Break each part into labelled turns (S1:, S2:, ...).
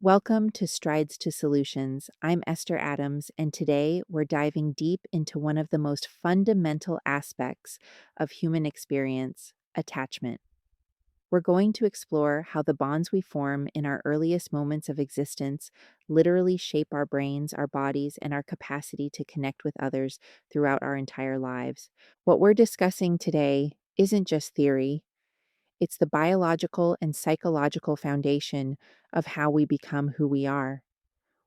S1: Welcome to Strides to Solutions. I'm Esther Adams, and today we're diving deep into one of the most fundamental aspects of human experience: attachment. We're going to explore how the bonds we form in our earliest moments of existence literally shape our brains, our bodies, and our capacity to connect with others throughout our entire lives. What we're discussing today isn't just theory. It's the biological and psychological foundation of how we become who we are.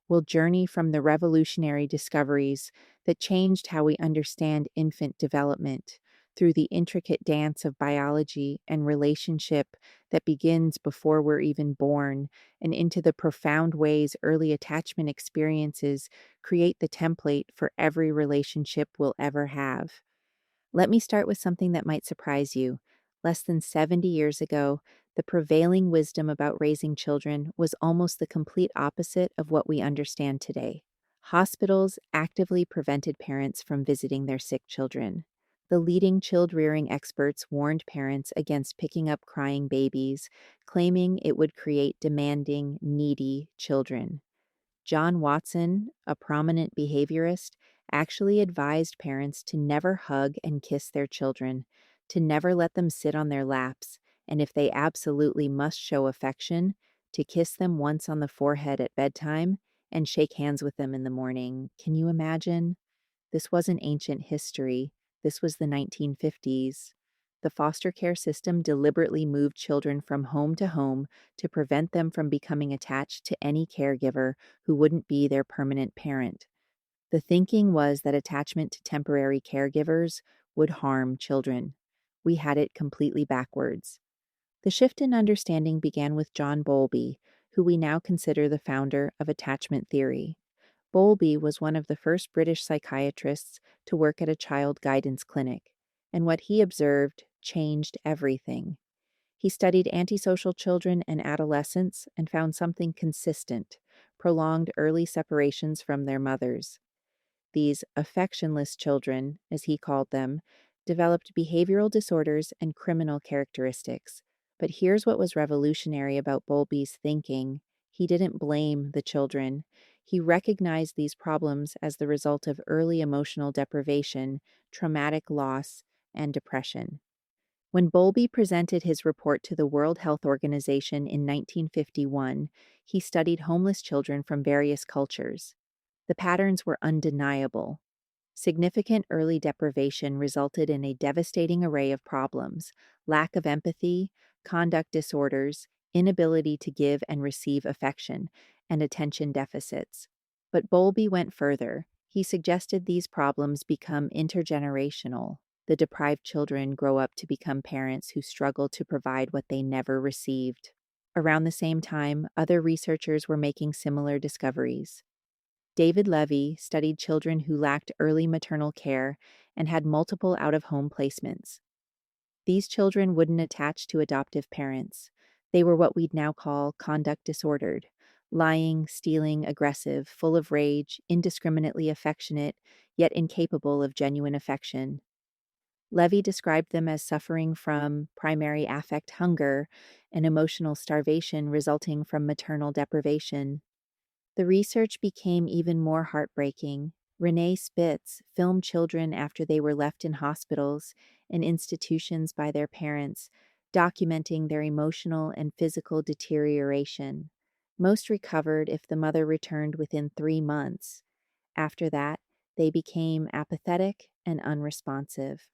S1: We'll journey from the revolutionary discoveries that changed how we understand infant development through the intricate dance of biology and relationship that begins before we're even born, and into the profound ways early attachment experiences create the template for every relationship we'll ever have. Let me start with something that might surprise you. Less than 70 years ago, the prevailing wisdom about raising children was almost the complete opposite of what we understand today. Hospitals actively prevented parents from visiting their sick children. The leading child rearing experts warned parents against picking up crying babies, claiming it would create demanding, needy children. John Watson, a prominent behaviorist, actually advised parents to never hug and kiss their children, to never let them sit on their laps, and if they absolutely must show affection, to kiss them once on the forehead at bedtime and shake hands with them in the morning. Can you imagine? This wasn't ancient history. This was the 1950s. The foster care system deliberately moved children from home to home to prevent them from becoming attached to any caregiver who wouldn't be their permanent parent. The thinking was that attachment to temporary caregivers would harm children. We had it completely backwards. The shift in understanding began with John Bowlby, who we now consider the founder of attachment theory. Bowlby was one of the first British psychiatrists to work at a child guidance clinic, and what he observed changed everything. He studied antisocial children and adolescents and found something consistent: prolonged early separations from their mothers. These affectionless children, as he called them, developed behavioral disorders and criminal characteristics. But here's what was revolutionary about Bowlby's thinking: he didn't blame the children. He recognized these problems as the result of early emotional deprivation, traumatic loss, and depression. When Bowlby presented his report to the World Health Organization in 1951, he studied homeless children from various cultures. The patterns were undeniable. Significant early deprivation resulted in a devastating array of problems: lack of empathy, conduct disorders, inability to give and receive affection, and attention deficits. But Bowlby went further. He suggested these problems become intergenerational. The deprived children grow up to become parents who struggle to provide what they never received. Around the same time, other researchers were making similar discoveries. David Levy studied children who lacked early maternal care and had multiple out of home placements. These children wouldn't attach to adoptive parents. They were what we'd now call conduct disordered: lying, stealing, aggressive, full of rage, indiscriminately affectionate, yet incapable of genuine affection. Levy described them as suffering from primary affect hunger and emotional starvation resulting from maternal deprivation. The research became even more heartbreaking. Renee Spitz filmed children after they were left in hospitals and institutions by their parents, documenting their emotional and physical deterioration. Most recovered if the mother returned within 3 months. After that, they became apathetic and unresponsive.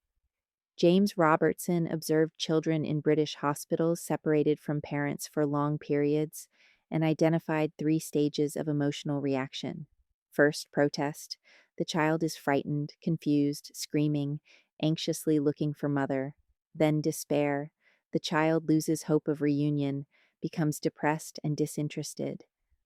S1: James Robertson observed children in British hospitals separated from parents for long periods and identified 3 stages of emotional reaction. First, protest. The child is frightened, confused, screaming, anxiously looking for mother. Then, despair. The child loses hope of reunion, becomes depressed and disinterested.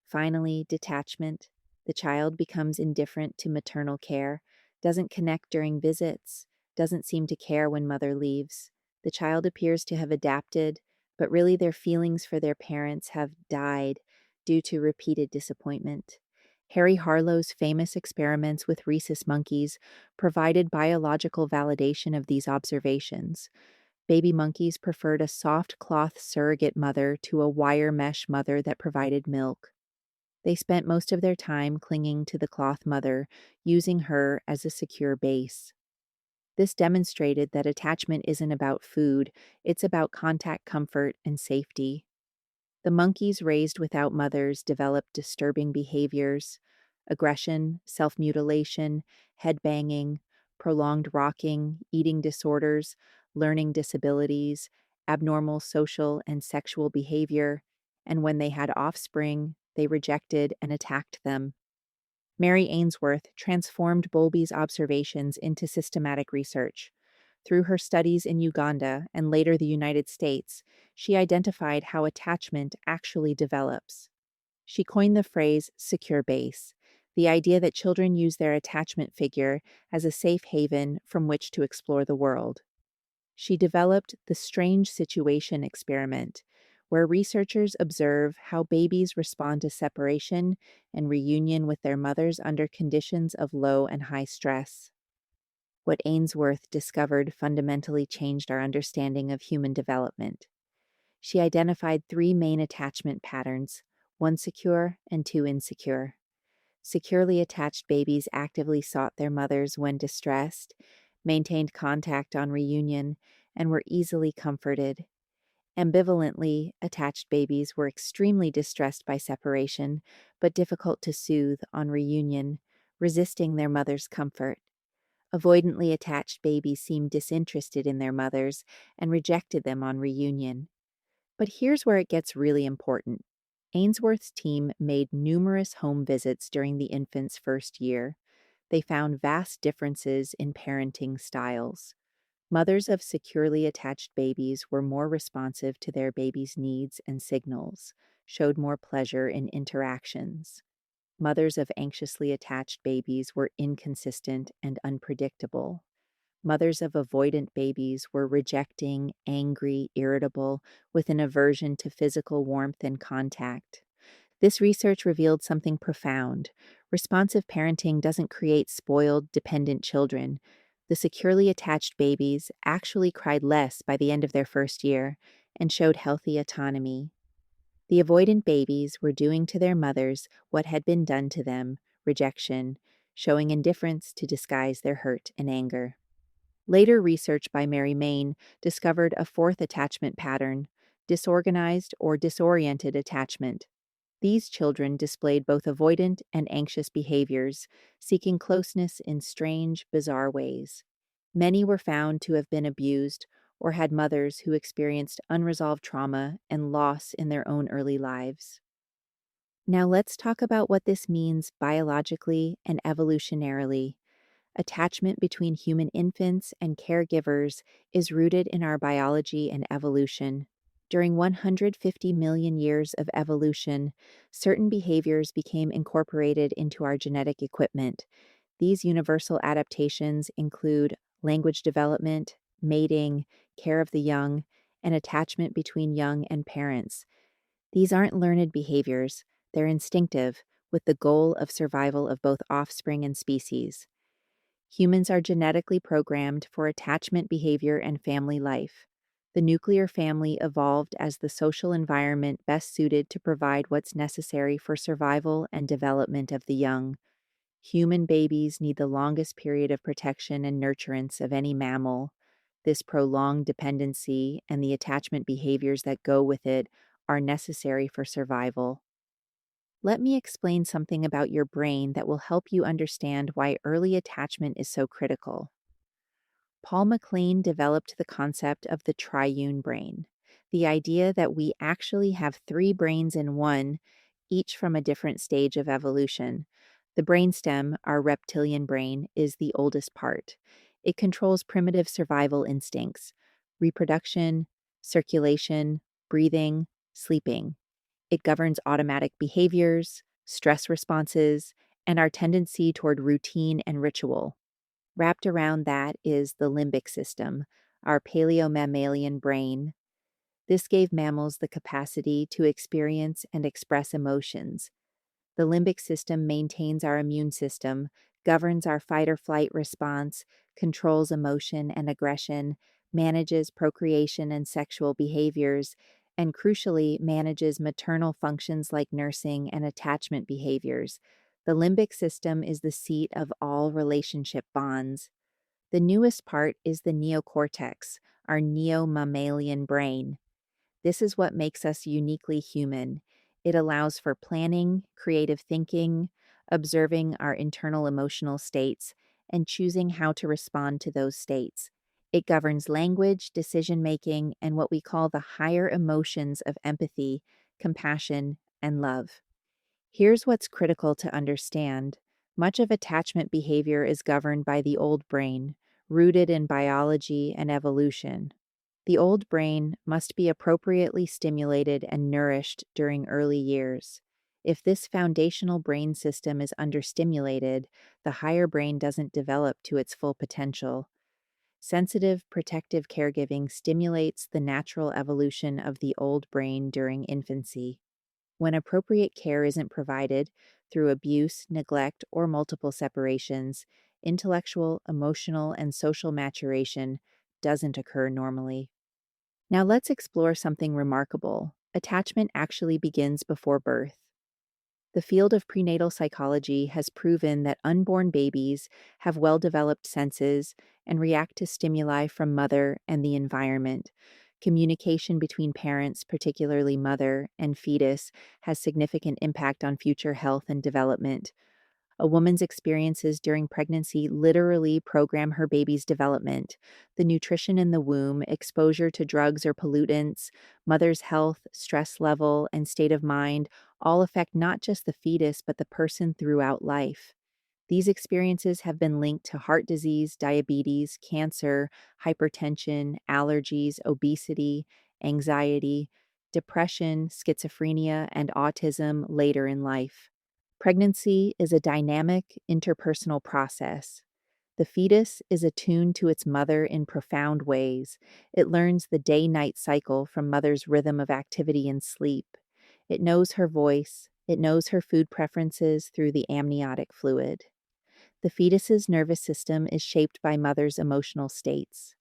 S1: Finally, detachment. The child becomes indifferent to maternal care, doesn't connect during visits, doesn't seem to care when mother leaves. The child appears to have adapted, but really their feelings for their parents have died due to repeated disappointment. Harry Harlow's famous experiments with rhesus monkeys provided biological validation of these observations. Baby monkeys preferred a soft cloth surrogate mother to a wire mesh mother that provided milk. They spent most of their time clinging to the cloth mother, using her as a secure base. This demonstrated that attachment isn't about food, it's about contact comfort and safety. The monkeys raised without mothers developed disturbing behaviors: aggression, self mutilation, head banging, prolonged rocking, eating disorders, learning disabilities, abnormal social and sexual behavior, and when they had offspring, they rejected and attacked them. Mary Ainsworth transformed Bowlby's observations into systematic research. Through her studies in Uganda and later the United States, she identified how attachment actually develops. She coined the phrase secure base, the idea that children use their attachment figure as a safe haven from which to explore the world. She developed the strange situation experiment, where researchers observe how babies respond to separation and reunion with their mothers under conditions of low and high stress. What Ainsworth discovered fundamentally changed our understanding of human development. She identified three main attachment patterns: one secure and two insecure. Securely attached babies actively sought their mothers when distressed, maintained contact on reunion, and were easily comforted. Ambivalently attached babies were extremely distressed by separation, but difficult to soothe on reunion, resisting their mother's comfort. Avoidantly attached babies seemed disinterested in their mothers and rejected them on reunion. But here's where it gets really important. Ainsworth's team made numerous home visits during the infant's first year. They found vast differences in parenting styles. Mothers of securely attached babies were more responsive to their baby's needs and signals, showed more pleasure in interactions. Mothers of anxiously attached babies were inconsistent and unpredictable. Mothers of avoidant babies were rejecting, angry, irritable, with an aversion to physical warmth and contact. This research revealed something profound. Responsive parenting doesn't create spoiled, dependent children. The securely attached babies actually cried less by the end of their first year and showed healthy autonomy. The avoidant babies were doing to their mothers what had been done to them: rejection, showing indifference to disguise their hurt and anger. Later research by Mary Main discovered a fourth attachment pattern: disorganized or disoriented attachment. These children displayed both avoidant and anxious behaviors, seeking closeness in strange, bizarre ways. Many were found to have been abused or had mothers who experienced unresolved trauma and loss in their own early lives. Now let's talk about what this means biologically and evolutionarily. Attachment between human infants and caregivers is rooted in our biology and evolution. During 150 million years of evolution, certain behaviors became incorporated into our genetic equipment. These universal adaptations include language development, mating, care of the young, and attachment between young and parents. These aren't learned behaviors, they're instinctive, with the goal of survival of both offspring and species. Humans are genetically programmed for attachment behavior and family life. The nuclear family evolved as the social environment best suited to provide what's necessary for survival and development of the young. Human babies need the longest period of protection and nurturance of any mammal. This prolonged dependency and the attachment behaviors that go with it are necessary for survival. Let me explain something about your brain that will help you understand why early attachment is so critical. Paul MacLean developed the concept of the triune brain, the idea that we actually have three brains in one, each from a different stage of evolution. The brainstem, our reptilian brain, is the oldest part. It controls primitive survival instincts: reproduction, circulation, breathing, sleeping. It governs automatic behaviors, stress responses, and our tendency toward routine and ritual. Wrapped around that is the limbic system, our paleomammalian brain. This gave mammals the capacity to experience and express emotions. The limbic system maintains our immune system, governs our fight or flight response, controls emotion and aggression, manages procreation and sexual behaviors, and crucially manages maternal functions like nursing and attachment behaviors. The limbic system is the seat of all relationship bonds. The newest part is the neocortex, our neo-mammalian brain. This is what makes us uniquely human. It allows for planning, creative thinking, observing our internal emotional states, and choosing how to respond to those states. It governs language, decision making, and what we call the higher emotions of empathy, compassion, and love. Here's what's critical to understand. Much of attachment behavior is governed by the old brain, rooted in biology and evolution. The old brain must be appropriately stimulated and nourished during early years. If this foundational brain system is understimulated, the higher brain doesn't develop to its full potential. Sensitive, protective caregiving stimulates the natural evolution of the old brain during infancy. When appropriate care isn't provided through abuse, neglect, or multiple separations, intellectual, emotional, and social maturation doesn't occur normally. Now let's explore something remarkable. Attachment actually begins before birth. The field of prenatal psychology has proven that unborn babies have well developed senses and react to stimuli from mother and the environment. Communication between parents, particularly mother and fetus, has significant impact on future health and development. A woman's experiences during pregnancy literally program her baby's development. The nutrition in the womb, exposure to drugs or pollutants, mother's health, stress level, and state of mind all affect not just the fetus, but the person throughout life. These experiences have been linked to heart disease, diabetes, cancer, hypertension, allergies, obesity, anxiety, depression, schizophrenia, and autism later in life. Pregnancy is a dynamic interpersonal process. The fetus is attuned to its mother in profound ways. It learns the day night cycle from mother's rhythm of activity and sleep. It knows her voice. It knows her food preferences through the amniotic fluid. The fetus's nervous system is shaped by mother's emotional states.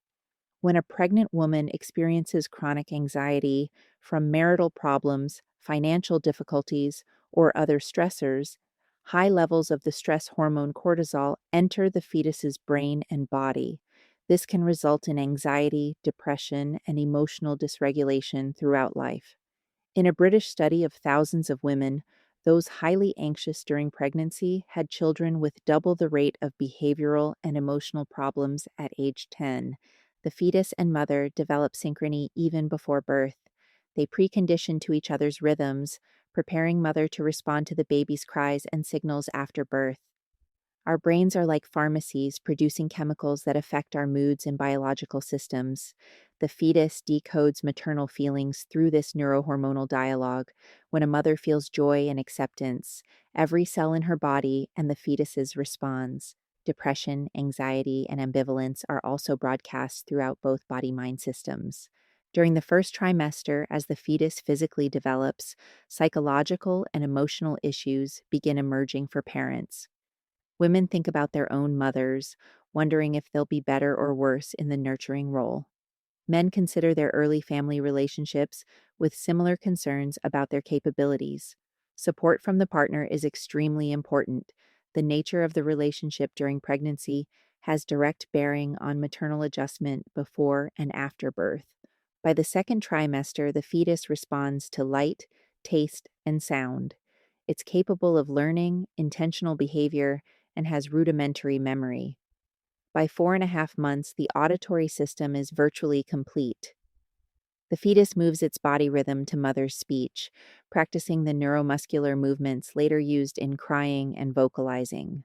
S1: When a pregnant woman experiences chronic anxiety from marital problems, financial difficulties, or other stressors, high levels of the stress hormone cortisol enter the fetus's brain and body. This can result in anxiety, depression, and emotional dysregulation throughout life. In a British study of thousands of women, those highly anxious during pregnancy had children with double the rate of behavioral and emotional problems at age 10. The fetus and mother develop synchrony even before birth. They precondition to each other's rhythms, preparing mother to respond to the baby's cries and signals after birth. Our brains are like pharmacies producing chemicals that affect our moods and biological systems. The fetus decodes maternal feelings through this neurohormonal dialogue. When a mother feels joy and acceptance, every cell in her body and the fetus's responds. Depression, anxiety, and ambivalence are also broadcast throughout both body mind systems. During the first trimester, as the fetus physically develops, psychological and emotional issues begin emerging for parents. Women think about their own mothers, wondering if they'll be better or worse in the nurturing role. Men consider their early family relationships with similar concerns about their capabilities. Support from the partner is extremely important. The nature of the relationship during pregnancy has direct bearing on maternal adjustment before and after birth. By the second trimester, the fetus responds to light, taste, and sound. It's capable of learning, intentional behavior, and has rudimentary memory. By 4.5 months, the auditory system is virtually complete. The fetus moves its body rhythm to mother's speech, practicing the neuromuscular movements later used in crying and vocalizing.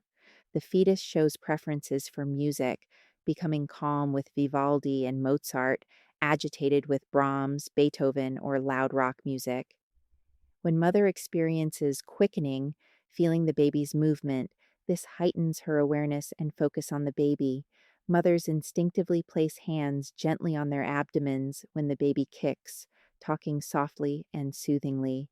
S1: The fetus shows preferences for music, becoming calm with Vivaldi and Mozart, agitated with Brahms, Beethoven, or loud rock music. When mother experiences quickening, feeling the baby's movement, this heightens her awareness and focus on the baby. Mothers instinctively place hands gently on their abdomens when the baby kicks, talking softly and soothingly.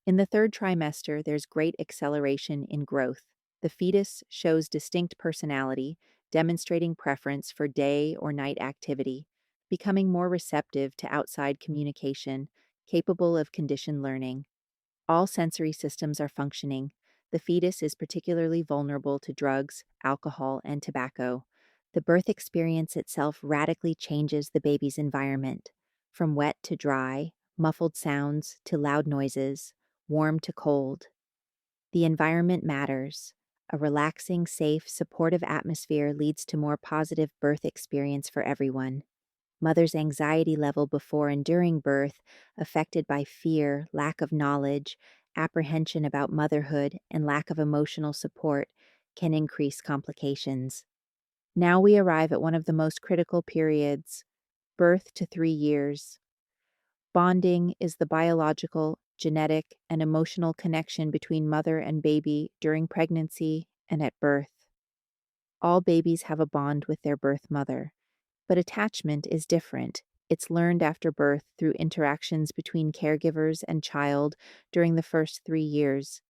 S1: In the third trimester, there's great acceleration in growth. The fetus shows distinct personality, demonstrating preference for day or night activity, becoming more receptive to outside communication, capable of conditioned learning. All sensory systems are functioning. The fetus is particularly vulnerable to drugs, alcohol, and tobacco. The birth experience itself radically changes the baby's environment, from wet to dry, muffled sounds to loud noises, warm to cold. The environment matters. A relaxing, safe, supportive atmosphere leads to more positive birth experience for everyone. Mother's anxiety level before and during birth, affected by fear, lack of knowledge, apprehension about motherhood, and lack of emotional support, can increase complications. Now we arrive at one of the most critical periods, birth to 3 years. Bonding is the biological, genetic, and emotional connection between mother and baby during pregnancy and at birth. All babies have a bond with their birth mother. But attachment is different. It's learned after birth through interactions between caregivers and child during the first 3 years.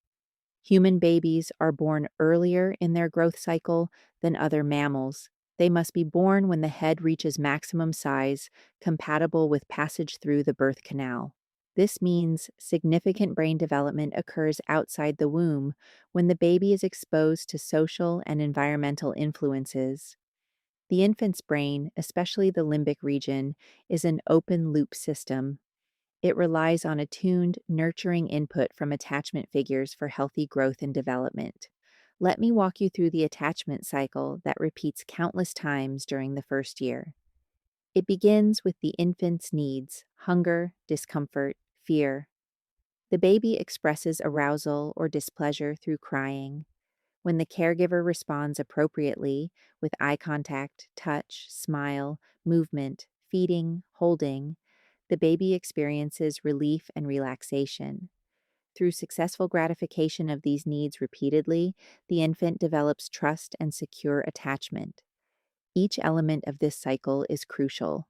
S1: Human babies are born earlier in their growth cycle than other mammals. They must be born when the head reaches maximum size, compatible with passage through the birth canal. This means significant brain development occurs outside the womb when the baby is exposed to social and environmental influences. The infant's brain, especially the limbic region, is an open loop system. It relies on attuned, nurturing input from attachment figures for healthy growth and development. Let me walk you through the attachment cycle that repeats countless times during the first year. It begins with the infant's needs: hunger, discomfort, fear. The baby expresses arousal or displeasure through crying. When the caregiver responds appropriately with eye contact, touch, smile, movement, feeding, holding, the baby experiences relief and relaxation. Through successful gratification of these needs repeatedly, the infant develops trust and secure attachment. Each element of this cycle is crucial.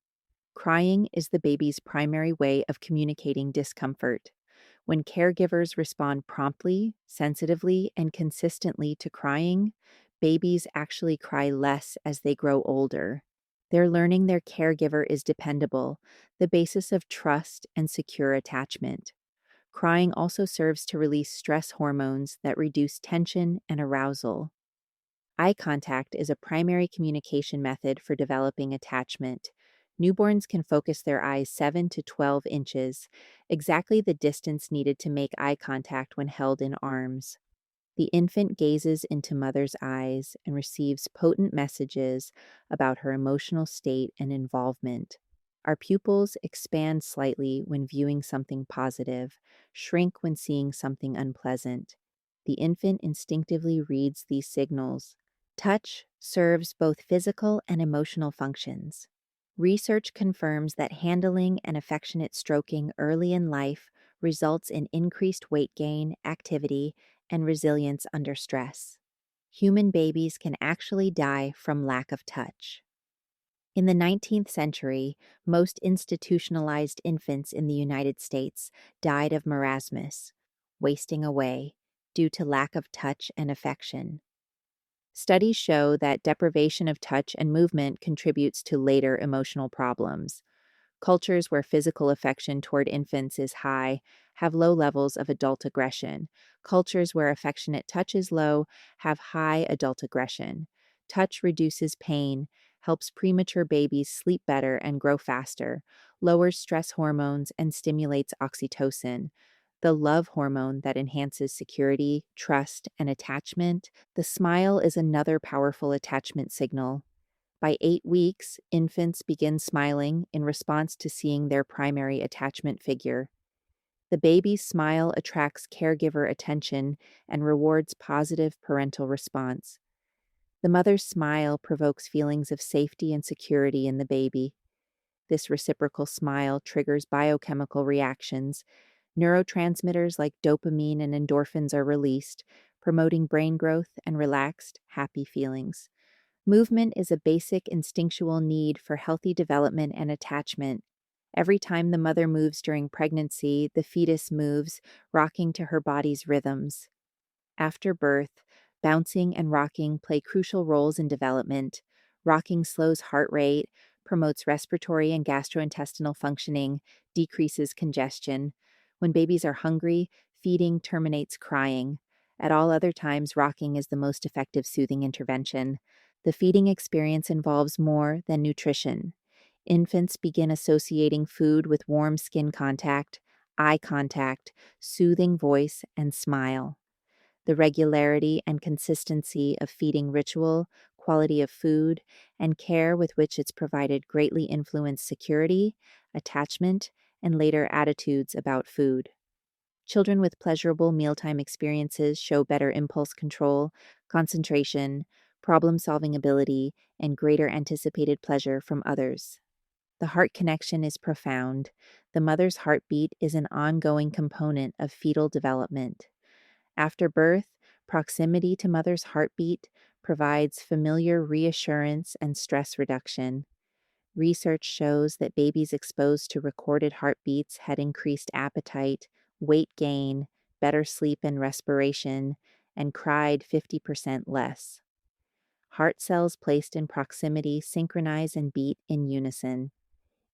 S1: Crying is the baby's primary way of communicating discomfort. When caregivers respond promptly, sensitively, and consistently to crying, babies actually cry less as they grow older. They're learning their caregiver is dependable, the basis of trust and secure attachment. Crying also serves to release stress hormones that reduce tension and arousal. Eye contact is a primary communication method for developing attachment. Newborns can focus their eyes 7 to 12 inches, exactly the distance needed to make eye contact when held in arms. The infant gazes into mother's eyes and receives potent messages about her emotional state and involvement. Our pupils expand slightly when viewing something positive, shrink when seeing something unpleasant. The infant instinctively reads these signals. Touch serves both physical and emotional functions. Research confirms that handling and affectionate stroking early in life results in increased weight gain, activity, and resilience under stress. Human babies can actually die from lack of touch. In the 19th century, most institutionalized infants in the United States died of marasmus, wasting away, due to lack of touch and affection. Studies show that deprivation of touch and movement contributes to later emotional problems. Cultures where physical affection toward infants is high have low levels of adult aggression. Cultures where affectionate touch is low have high adult aggression. Touch reduces pain, helps premature babies sleep better and grow faster, lowers stress hormones, and stimulates oxytocin, the love hormone that enhances security, trust, and attachment. The smile is another powerful attachment signal. By 8 weeks, infants begin smiling in response to seeing their primary attachment figure. The baby's smile attracts caregiver attention and rewards positive parental response. The mother's smile provokes feelings of safety and security in the baby. This reciprocal smile triggers biochemical reactions. Neurotransmitters like dopamine and endorphins are released, promoting brain growth and relaxed, happy feelings. Movement is a basic instinctual need for healthy development and attachment. Every time the mother moves during pregnancy, the fetus moves, rocking to her body's rhythms. After birth, bouncing and rocking play crucial roles in development. Rocking slows heart rate, promotes respiratory and gastrointestinal functioning, decreases congestion. When babies are hungry, feeding terminates crying. At all other times, rocking is the most effective soothing intervention. The feeding experience involves more than nutrition. Infants begin associating food with warm skin contact, eye contact, soothing voice, and smile. The regularity and consistency of feeding ritual, quality of food, and care with which it's provided greatly influence security, attachment, and later attitudes about food. Children with pleasurable mealtime experiences show better impulse control, concentration, problem solving ability, and greater anticipated pleasure from others. The heart connection is profound. The mother's heartbeat is an ongoing component of fetal development. After birth, proximity to mother's heartbeat provides familiar reassurance and stress reduction. Research shows that babies exposed to recorded heartbeats had increased appetite, weight gain, better sleep and respiration, and cried 50% less. Heart cells placed in proximity synchronize and beat in unison.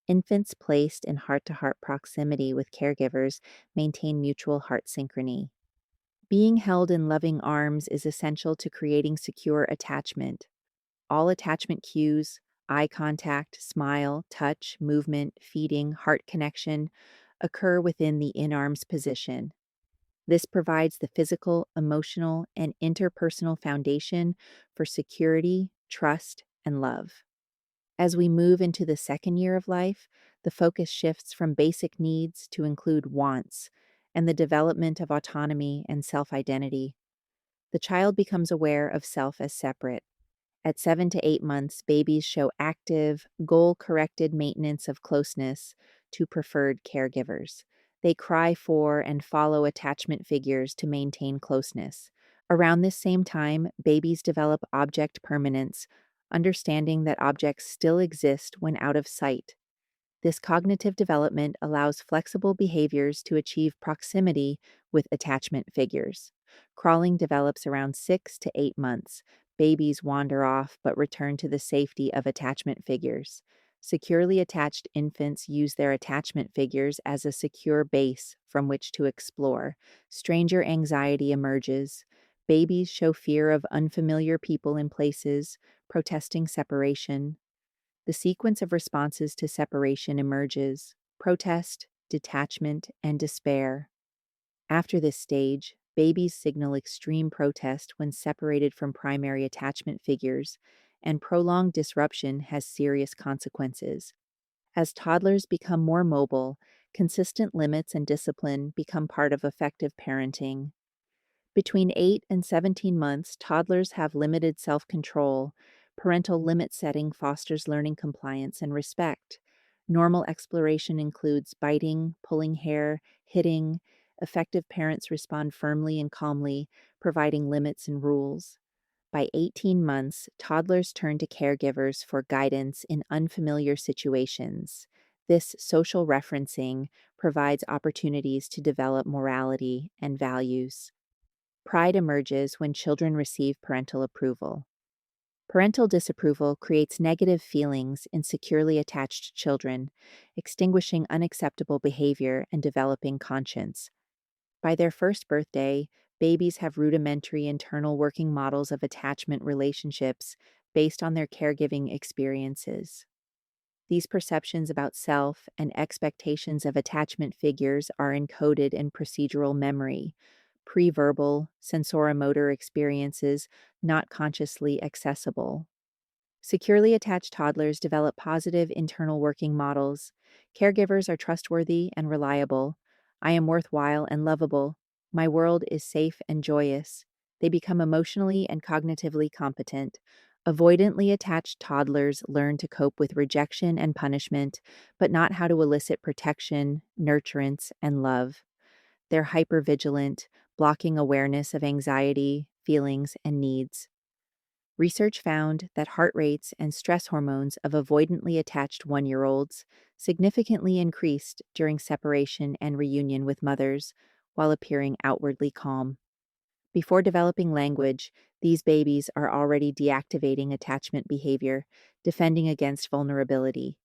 S1: Infants placed in heart to heart proximity with caregivers maintain mutual heart synchrony. Being held in loving arms is essential to creating secure attachment. All attachment cues, eye contact, smile, touch, movement, feeding, heart connection, occur within the in arms position. This provides the physical, emotional, and interpersonal foundation for security, trust, and love. As we move into the second year of life, the focus shifts from basic needs to include wants and the development of autonomy and self identity. The child becomes aware of self as separate. At 7 to 8 months, babies show active, goal corrected maintenance of closeness to preferred caregivers. They cry for and follow attachment figures to maintain closeness. Around this same time, babies develop object permanence, understanding that objects still exist when out of sight. This cognitive development allows flexible behaviors to achieve proximity with attachment figures. Crawling develops around 6 to 8 months. Babies wander off but return to the safety of attachment figures. Securely attached infants use their attachment figures as a secure base from which to explore. Stranger anxiety emerges. Babies show fear of unfamiliar people and places, protesting separation. The sequence of responses to separation emerges: protest, detachment, and despair. After this stage, babies signal extreme protest when separated from primary attachment figures, and prolonged disruption has serious consequences. As toddlers become more mobile, consistent limits and discipline become part of effective parenting. Between 8 and 17 months, toddlers have limited self control. Parental limit setting fosters learning compliance and respect. Normal exploration includes biting, pulling hair, hitting. Effective parents respond firmly and calmly, providing limits and rules. By 18 months, toddlers turn to caregivers for guidance in unfamiliar situations. This social referencing provides opportunities to develop morality and values. Pride emerges when children receive parental approval. Parental disapproval creates negative feelings in securely attached children, extinguishing unacceptable behavior and developing conscience. By their first birthday, babies have rudimentary internal working models of attachment relationships based on their caregiving experiences. These perceptions about self and expectations of attachment figures are encoded in procedural memory, pre-verbal, sensoromotor experiences not consciously accessible. Securely attached toddlers develop positive internal working models. Caregivers are trustworthy and reliable. I am worthwhile and lovable. My world is safe and joyous. They become emotionally and cognitively competent. Avoidantly attached toddlers learn to cope with rejection and punishment, but not how to elicit protection, nurturance, and love. They're hypervigilant, blocking awareness of anxiety, feelings, and needs. Research found that heart rates and stress hormones of avoidantly attached 1 year olds significantly increased during separation and reunion with mothers while appearing outwardly calm. Before developing language, these babies are already deactivating attachment behavior, defending against vulnerability.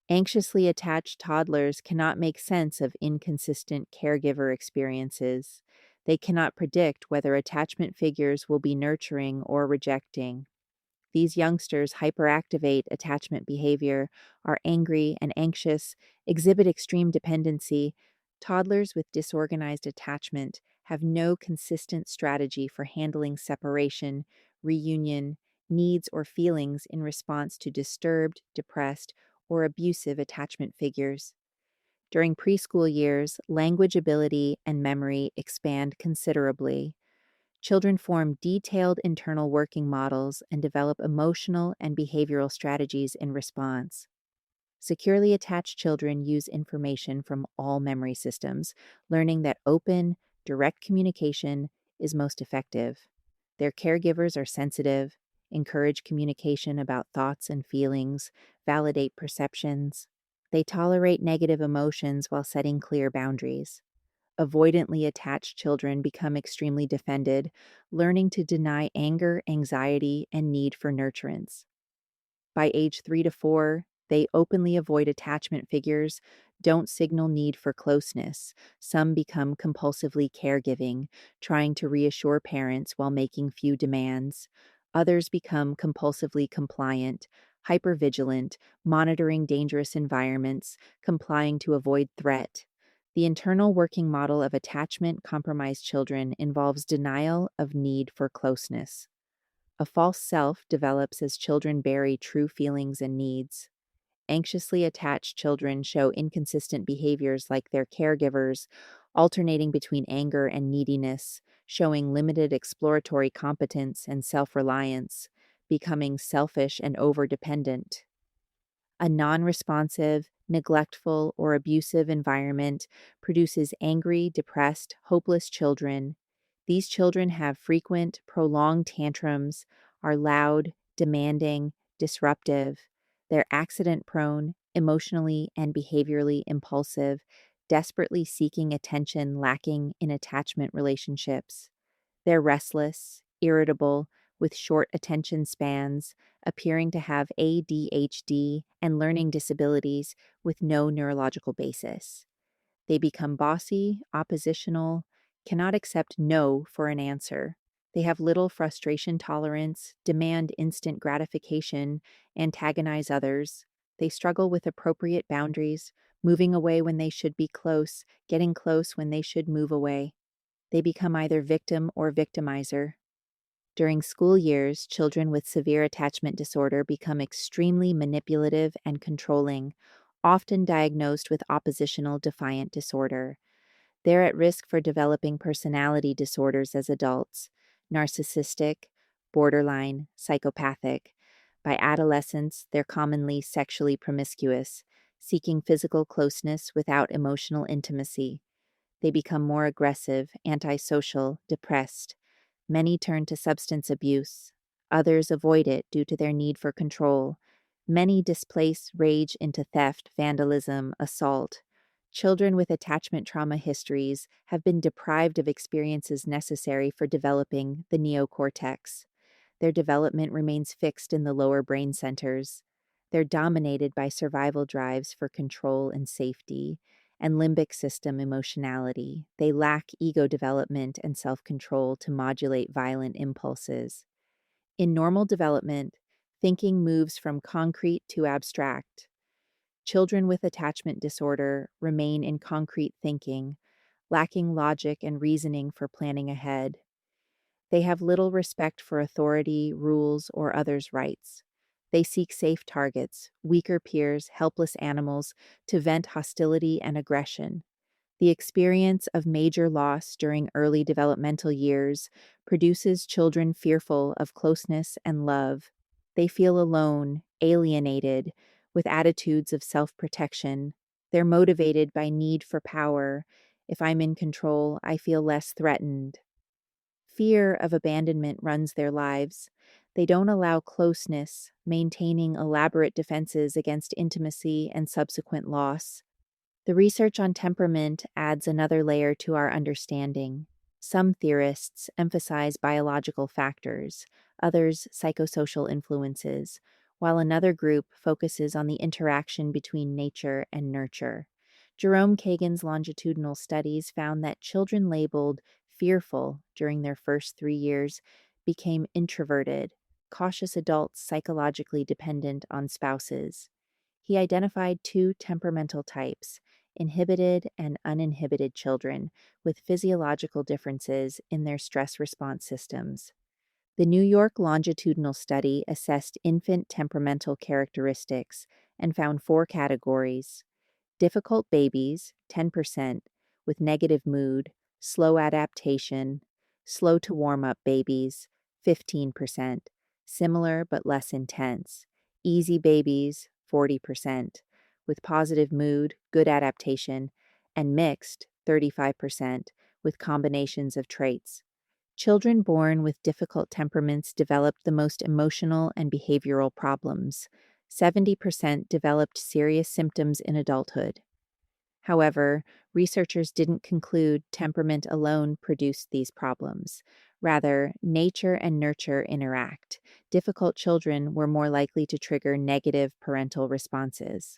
S1: Anxiously attached toddlers cannot make sense of inconsistent caregiver experiences. They cannot predict whether attachment figures will be nurturing or rejecting. These youngsters hyperactivate attachment behavior, are angry and anxious, exhibit extreme dependency. Toddlers with disorganized attachment have no consistent strategy for handling separation, reunion, needs, or feelings in response to disturbed, depressed, or abusive attachment figures. During preschool years, language ability and memory expand considerably. Children form detailed internal working models and develop emotional and behavioral strategies in response. Securely attached children use information from all memory systems, learning that open, direct communication is most effective. Their caregivers are sensitive, encourage communication about thoughts and feelings, validate perceptions. They tolerate negative emotions while setting clear boundaries. Avoidantly attached children become extremely defended, learning to deny anger, anxiety, and need for nurturance. By age 3 to 4, they openly avoid attachment figures, don't signal need for closeness. Some become compulsively caregiving, trying to reassure parents while making few demands. Others become compulsively compliant, hypervigilant, monitoring dangerous environments, complying to avoid threat. The internal working model of attachment compromised children involves denial of need for closeness. A false self develops as children bury true feelings and needs. Anxiously attached children show inconsistent behaviors like their caregivers, alternating between anger and neediness, showing limited exploratory competence and self reliance, becoming selfish and overdependent. A non responsive, neglectful, or abusive environment produces angry, depressed, hopeless children. These children have frequent, prolonged tantrums, are loud, demanding, disruptive. They're accident prone, emotionally and behaviorally impulsive, desperately seeking attention, lacking in attachment relationships. They're restless, irritable, with short attention spans, appearing to have ADHD and learning disabilities with no neurological basis. They become bossy, oppositional, cannot accept no for an answer. They have little frustration tolerance, demand instant gratification, antagonize others. They struggle with appropriate boundaries, moving away when they should be close, getting close when they should move away. They become either victim or victimizer. During school years, children with severe attachment disorder become extremely manipulative and controlling, often diagnosed with oppositional defiant disorder. They're at risk for developing personality disorders as adults, narcissistic, borderline, psychopathic. By adolescence, they're commonly sexually promiscuous, seeking physical closeness without emotional intimacy. They become more aggressive, antisocial, depressed. Many turn to substance abuse. Others avoid it due to their need for control. Many displace rage into theft, vandalism, assault. Children with attachment trauma histories have been deprived of experiences necessary for developing the neocortex. Their development remains fixed in the lower brain centers. They're dominated by survival drives for control and safety and limbic system emotionality. They lack ego development and self control to modulate violent impulses. In normal development, thinking moves from concrete to abstract. Children with attachment disorder remain in concrete thinking, lacking logic and reasoning for planning ahead. They have little respect for authority, rules, or others' rights. They seek safe targets, weaker peers, helpless animals, to vent hostility and aggression. The experience of major loss during early developmental years produces children fearful of closeness and love. They feel alone, alienated, with attitudes of self protection. They're motivated by need for power. If I'm in control, I feel less threatened. Fear of abandonment runs their lives. They don't allow closeness, maintaining elaborate defenses against intimacy and subsequent loss. The research on temperament adds another layer to our understanding. Some theorists emphasize biological factors, others psychosocial influences, while another group focuses on the interaction between nature and nurture. Jerome Kagan's longitudinal studies found that children labeled fearful during their first 3 years became introverted, cautious adults psychologically dependent on spouses. He identified two temperamental types: inhibited and uninhibited children, with physiological differences in their stress response systems. The New York longitudinal study assessed infant temperamental characteristics and found four categories: difficult babies, 10%, with negative mood, slow adaptation; slow to warm up babies, 15%, similar but less intense; easy babies, 40%, with positive mood, good adaptation; and mixed, 35%, with combinations of traits. Children born with difficult temperaments developed the most emotional and behavioral problems. 70% developed serious symptoms in adulthood. However, researchers didn't conclude temperament alone produced these problems. Rather, nature and nurture interact. Difficult children were more likely to trigger negative parental responses.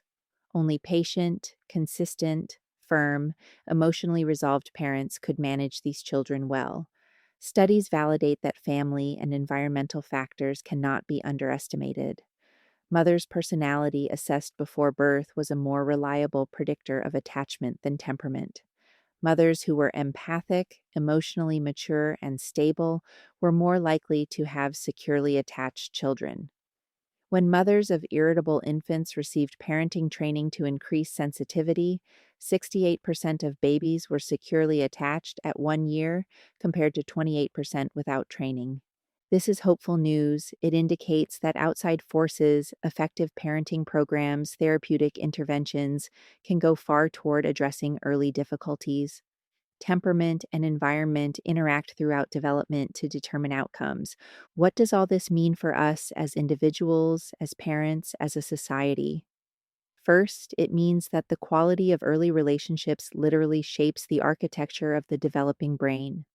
S1: Only patient, consistent, firm, emotionally resolved parents could manage these children well. Studies validate that family and environmental factors cannot be underestimated. Mother's personality assessed before birth was a more reliable predictor of attachment than temperament. Mothers who were empathic, emotionally mature, and stable were more likely to have securely attached children. When mothers of irritable infants received parenting training to increase sensitivity, 68% of babies were securely attached at 1 year, compared to 28% without training. This is hopeful news. It indicates that outside forces, effective parenting programs, therapeutic interventions can go far toward addressing early difficulties. Temperament and environment interact throughout development to determine outcomes. What does all this mean for us as individuals, as parents, as a society? First, it means that the quality of early relationships literally shapes the architecture of the developing brain.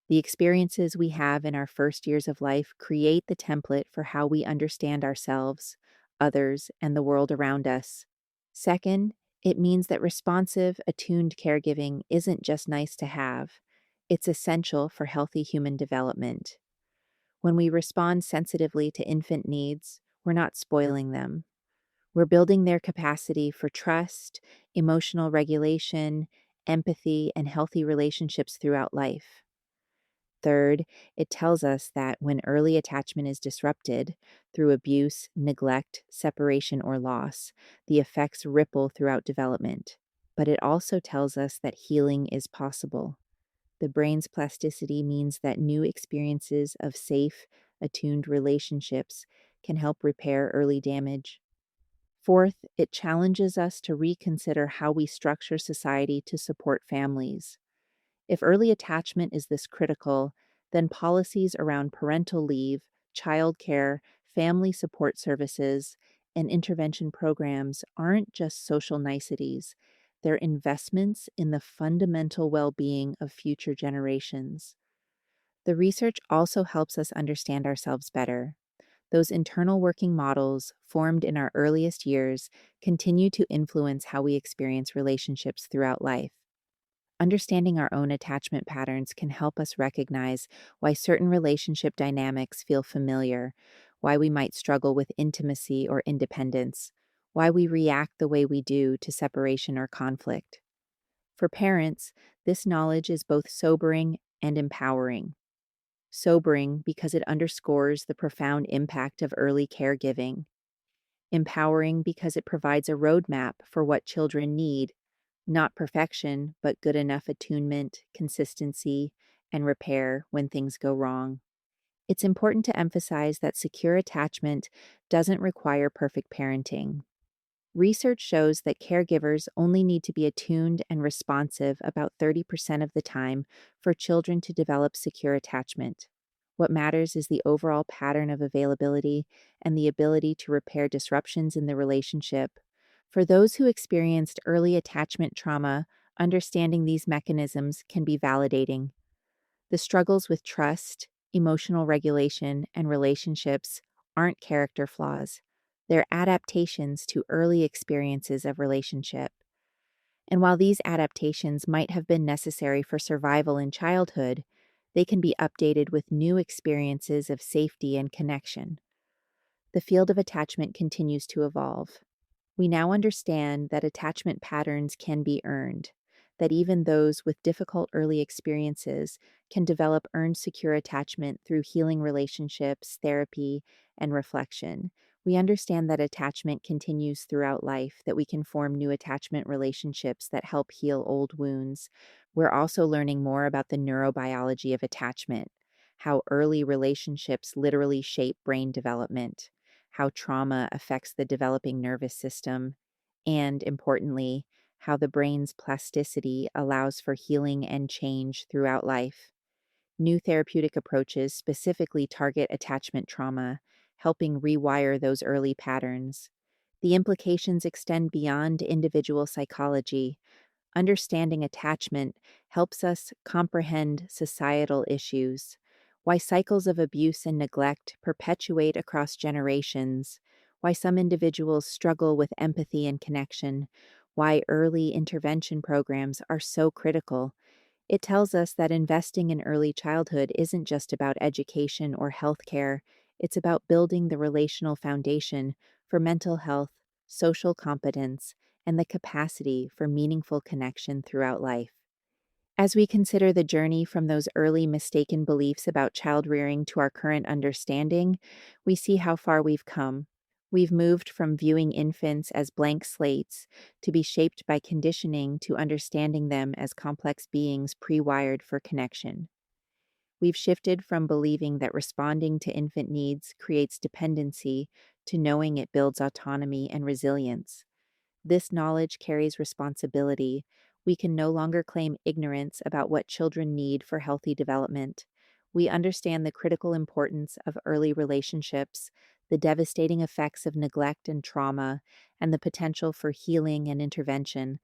S1: The experiences we have in our first years of life create the template for how we understand ourselves, others, and the world around us. Second, it means that responsive, attuned caregiving isn't just nice to have, it's essential for healthy human development. When we respond sensitively to infant needs, we're not spoiling them. We're building their capacity for trust, emotional regulation, empathy, and healthy relationships throughout life. Third, it tells us that when early attachment is disrupted through abuse, neglect, separation, or loss, the effects ripple throughout development. But it also tells us that healing is possible. The brain's plasticity means that new experiences of safe, attuned relationships can help repair early damage. Fourth, it challenges us to reconsider how we structure society to support families. If early attachment is this critical, then policies around parental leave, childcare, family support services, and intervention programs aren't just social niceties, they're investments in the fundamental well being of future generations. The research also helps us understand ourselves better. Those internal working models, formed in our earliest years, continue to influence how we experience relationships throughout life. Understanding our own attachment patterns can help us recognize why certain relationship dynamics feel familiar, why we might struggle with intimacy or independence, why we react the way we do to separation or conflict. For parents, this knowledge is both sobering and empowering. Sobering because it underscores the profound impact of early caregiving. Empowering because it provides a roadmap for what children need: not perfection, but good enough attunement, consistency, and repair when things go wrong. It's important to emphasize that secure attachment doesn't require perfect parenting. Research shows that caregivers only need to be attuned and responsive about 30% of the time for children to develop secure attachment. What matters is the overall pattern of availability and the ability to repair disruptions in the relationship. For those who experienced early attachment trauma, understanding these mechanisms can be validating. The struggles with trust, emotional regulation, and relationships aren't character flaws. They're adaptations to early experiences of relationship. And while these adaptations might have been necessary for survival in childhood, they can be updated with new experiences of safety and connection. The field of attachment continues to evolve. We now understand that attachment patterns can be earned, that even those with difficult early experiences can develop earned secure attachment through healing relationships, therapy, and reflection. We understand that attachment continues throughout life, that we can form new attachment relationships that help heal old wounds. We're also learning more about the neurobiology of attachment, how early relationships literally shape brain development, how trauma affects the developing nervous system, and importantly, how the brain's plasticity allows for healing and change throughout life. New therapeutic approaches specifically target attachment trauma, helping rewire those early patterns. The implications extend beyond individual psychology. Understanding attachment helps us comprehend societal issues, why cycles of abuse and neglect perpetuate across generations, why some individuals struggle with empathy and connection, why early intervention programs are so critical. It tells us that investing in early childhood isn't just about education or healthcare, it's about building the relational foundation for mental health, social competence, and the capacity for meaningful connection throughout life. As we consider the journey from those early mistaken beliefs about child rearing to our current understanding, we see how far we've come. We've moved from viewing infants as blank slates to be shaped by conditioning to understanding them as complex beings pre wired for connection. We've shifted from believing that responding to infant needs creates dependency to knowing it builds autonomy and resilience. This knowledge carries responsibility. We can no longer claim ignorance about what children need for healthy development. We understand the critical importance of early relationships, the devastating effects of neglect and trauma, and the potential for healing and intervention.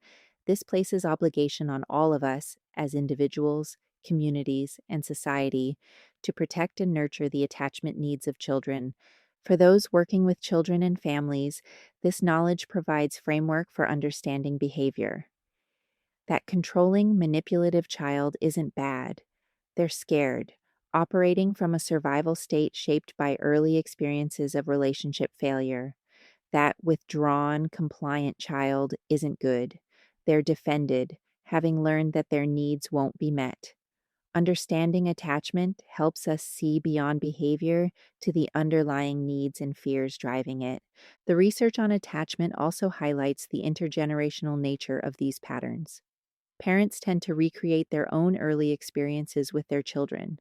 S1: This places obligation on all of us as individuals, communities, and society to protect and nurture the attachment needs of children. For those working with children and families, this knowledge provides framework for understanding behavior. That controlling, manipulative child isn't bad. They're scared, operating from a survival state shaped by early experiences of relationship failure. That withdrawn, compliant child isn't good. They're defended, having learned that their needs won't be met. Understanding attachment helps us see beyond behavior to the underlying needs and fears driving it. The research on attachment also highlights the intergenerational nature of these patterns. Parents tend to recreate their own early experiences with their children.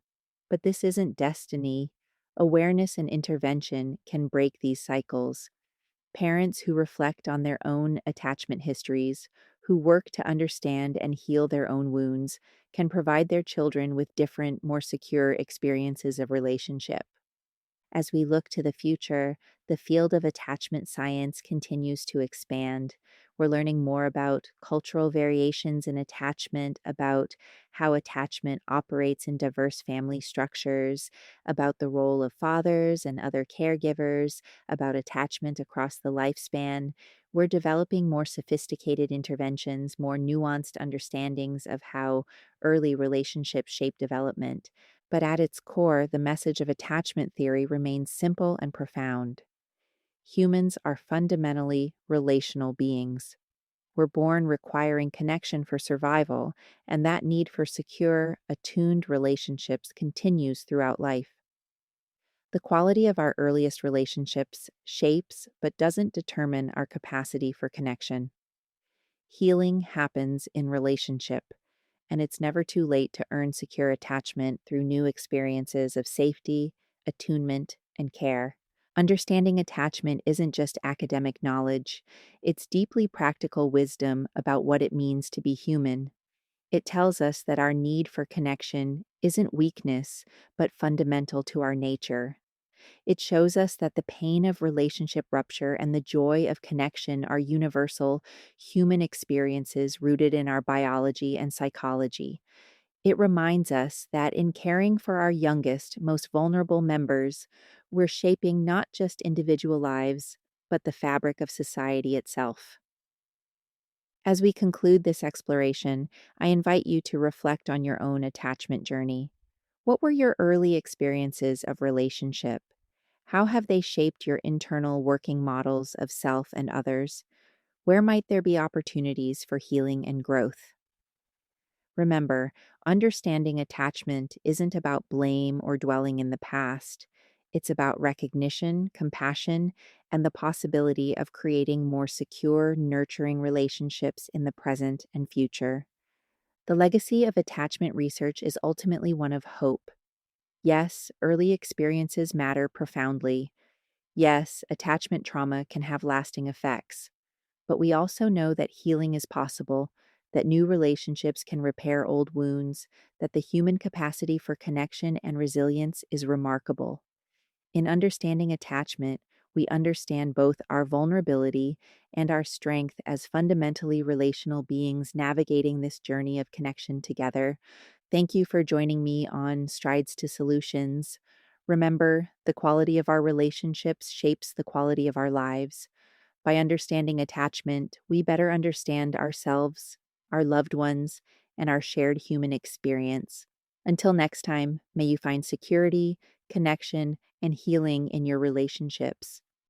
S1: But this isn't destiny. Awareness and intervention can break these cycles. Parents who reflect on their own attachment histories, who work to understand and heal their own wounds, can provide their children with different, more secure experiences of relationship. As we look to the future, the field of attachment science continues to expand. We're learning more about cultural variations in attachment, about how attachment operates in diverse family structures, about the role of fathers and other caregivers, about attachment across the lifespan. We're developing more sophisticated interventions, more nuanced understandings of how early relationships shape development. But at its core, the message of attachment theory remains simple and profound. Humans are fundamentally relational beings. We're born requiring connection for survival, and that need for secure, attuned relationships continues throughout life. The quality of our earliest relationships shapes but doesn't determine our capacity for connection. Healing happens in relationship, and it's never too late to earn secure attachment through new experiences of safety, attunement, and care. Understanding attachment isn't just academic knowledge, it's deeply practical wisdom about what it means to be human. It tells us that our need for connection isn't weakness, but fundamental to our nature. It shows us that the pain of relationship rupture and the joy of connection are universal human experiences rooted in our biology and psychology. It reminds us that in caring for our youngest, most vulnerable members, we're shaping not just individual lives, but the fabric of society itself. As we conclude this exploration, I invite you to reflect on your own attachment journey. What were your early experiences of relationship? How have they shaped your internal working models of self and others? Where might there be opportunities for healing and growth? Remember, understanding attachment isn't about blame or dwelling in the past. It's about recognition, compassion, and the possibility of creating more secure, nurturing relationships in the present and future. The legacy of attachment research is ultimately one of hope. Yes, early experiences matter profoundly. Yes, attachment trauma can have lasting effects. But we also know that healing is possible, that new relationships can repair old wounds, that the human capacity for connection and resilience is remarkable. In understanding attachment, we understand both our vulnerability and our strength as fundamentally relational beings navigating this journey of connection together. Thank you for joining me on Strides to Solutions. Remember, the quality of our relationships shapes the quality of our lives. By understanding attachment, we better understand ourselves, our loved ones, and our shared human experience. Until next time, may you find security, connection, and healing in your relationships.